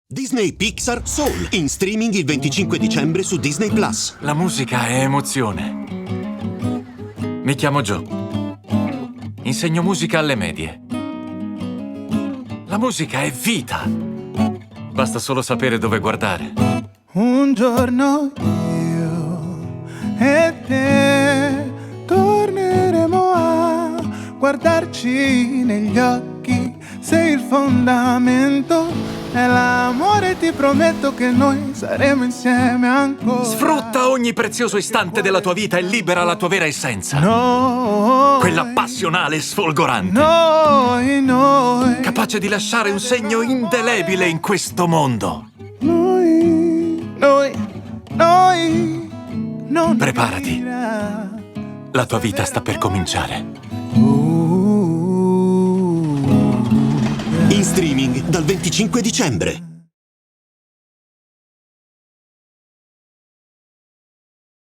Disney Pixar Soul, in streaming il 25 dicembre su Disney Plus. La musica è emozione. Mi chiamo Joe. Insegno musica alle medie. La musica è vita. Basta solo sapere dove guardare. Un giorno io e te torneremo a guardarci negli occhi. Sei il fondamento è l'amore, ti prometto che noi saremo insieme ancora. Sfrutta ogni prezioso istante della tua vita e libera la tua vera essenza. Quella passionale e sfolgorante. Noi. Capace di lasciare un segno indelebile in questo mondo. Noi. Non Preparati. finirà. La tua vita sta per cominciare. In streaming dal 25 dicembre.